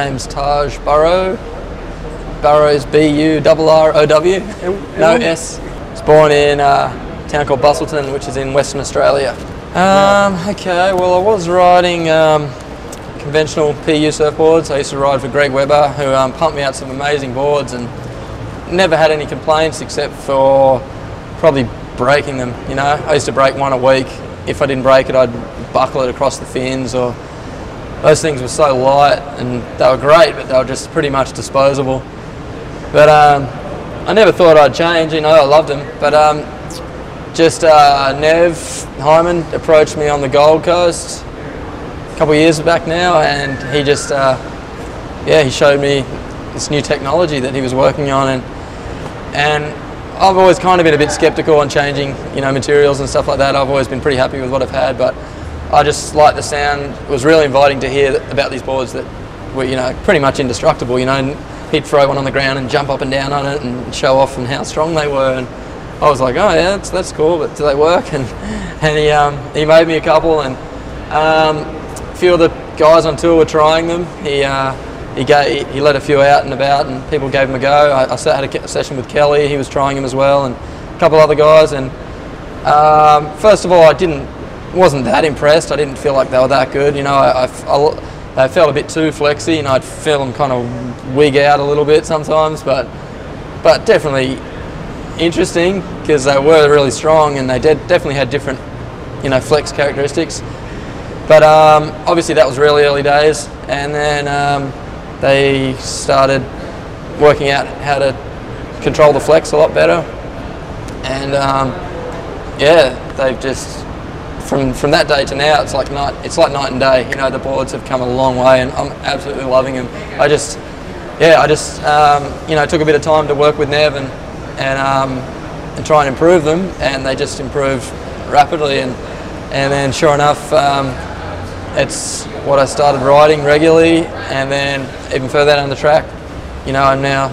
name's Taj Burrow. Burrow's B-U-R-R-O-W, no S. I was born in a town called Bustleton, which is in Western Australia. Okay, well I was riding conventional PU surfboards. I used to ride for Greg Webber, who pumped me out some amazing boards, and never had any complaints except for probably breaking them. You know, I used to break one a week. If I didn't break it, I'd buckle it across the fins, or those things were so light, and they were great, but they were just pretty much disposable. But I never thought I'd change. You know, I loved them. But Nev Hyman approached me on the Gold Coast a couple of years back now, and he just he showed me this new technology that he was working on, and I've always kind of been a bit skeptical on changing, you know, materials and stuff like that. I've always been pretty happy with what I've had, but I just like the sound. It was really inviting to hear about these boards that were, you know, pretty much indestructible, you know, and he'd throw one on the ground and jump up and down on it and show off and how strong they were, and I was like, oh yeah, that's cool, but do they work? And he made me a couple, and a few of the guys on tour were trying them. He let a few out and about, and people gave them a go. I had a session with Kelly. He was trying them as well, and a couple other guys. And first of all, wasn't that impressed. I didn't feel like they were that good. You know, I felt a bit too flexy, and I'd feel them kind of wig out a little bit sometimes. But definitely interesting, because they were really strong, and they definitely had different, you know, flex characteristics. But obviously that was really early days, and then they started working out how to control the flex a lot better, and they've just from that day to now, it's like night and day. You know, the boards have come a long way, and I'm absolutely loving them. I just you know, took a bit of time to work with Nev and try and improve them, and they just improved rapidly, and then sure enough, it's what I started riding regularly, and then even further down the track, you know, I'm now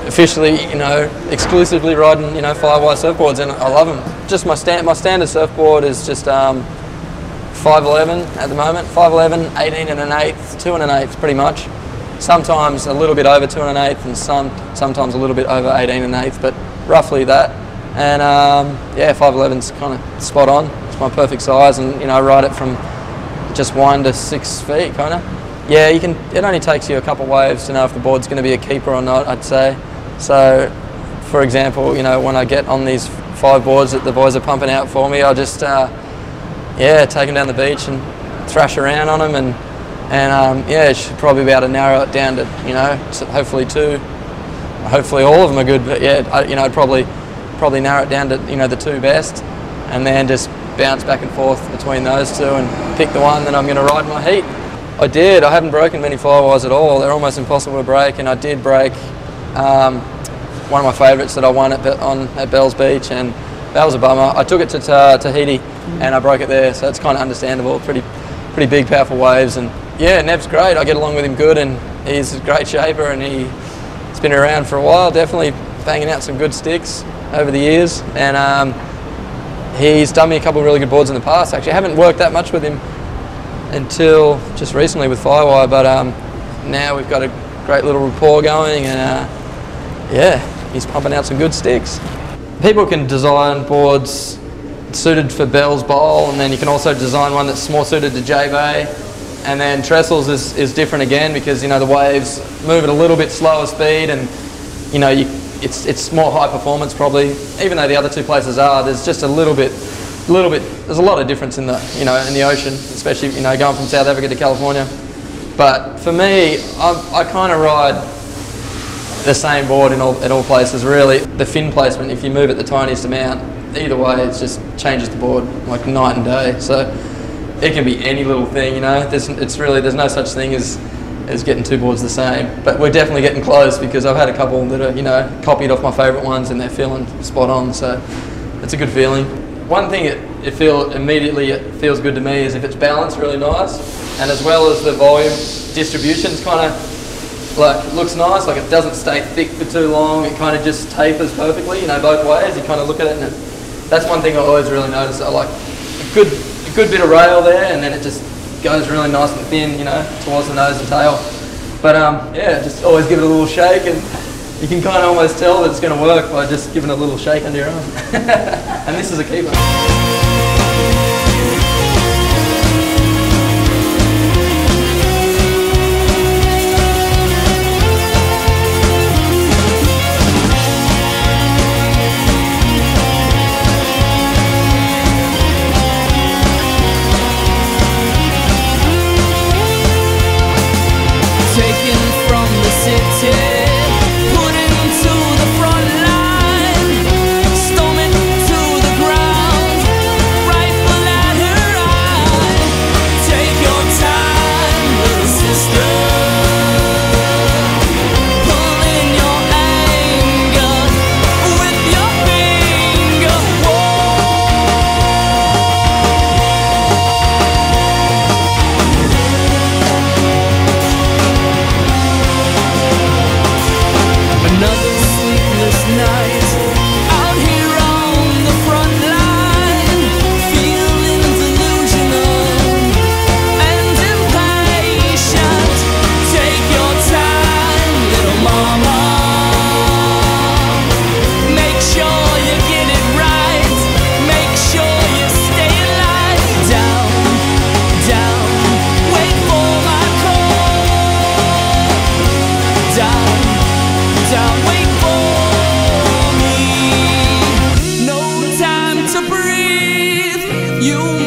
officially, you know, exclusively riding, you know, Firewire surfboards, and I love them. Just my standard surfboard is just 5'11" at the moment, 5'11", 18 1/8, 2 1/8 pretty much. Sometimes a little bit over 2 1/8, and sometimes a little bit over 18 1/8, but roughly that. And 5'11's kind of spot on. It's my perfect size, and you know, I ride it from just 1 to 6 feet, kind of. Yeah, you can. It only takes you a couple of waves to know if the board's going to be a keeper or not, I'd say. So, for example, you know, when I get on these 5 boards that the boys are pumping out for me, I'll just take them down the beach and thrash around on them, and should probably be able to narrow it down to, you know, hopefully 2. Hopefully all of them are good, but yeah, I'd probably narrow it down to, you know, the 2 best, and then just bounce back and forth between those 2 and pick the one that I'm going to ride in my heat. I haven't broken many Firewires at all. They're almost impossible to break, and I did break one of my favourites that I won at Bells Beach, and that was a bummer. I took it to Tahiti and I broke it there, so it's kind of understandable. Pretty big, powerful waves, and yeah, Nev's great. I get along with him good, and he's a great shaper, and he's been around for a while, definitely banging out some good sticks over the years, and he's done me a couple of really good boards in the past. Actually, I haven't worked that much with him until just recently with Firewire, but now we've got a great little rapport going, and he's pumping out some good sticks. People can design boards suited for Bell's Bowl, and then you can also design one that's more suited to J-Bay. And then Trestles is different again, because, you know, the waves move at a little bit slower speed, and you know, it's more high performance probably. Even though the other 2 places are, there's just a little bit. There's a lot of difference in the ocean, especially, you know, going from South Africa to California. But for me, I kind of ride the same board at all places really. The fin placement, if you move it the tiniest amount, either way, it just changes the board like night and day. So it can be any little thing, you know. There's no such thing as getting 2 boards the same. But we're definitely getting close, because I've had a couple that are, you know, copied off my favourite ones, and they're feeling spot on. So it's a good feeling. One thing it feels good to me is if it's balanced really nice, and as well as the volume distribution's kind of like looks nice, like it doesn't stay thick for too long. It kind of just tapers perfectly, you know, both ways. You kind of look at it, and that's one thing I always really notice. I like a good bit of rail there, and then it just goes really nice and thin, you know, towards the nose and tail. But yeah, just always give it a little shake, and you can kind of almost tell that it's going to work by just giving it a little shake under your arm. And this is a keeper. You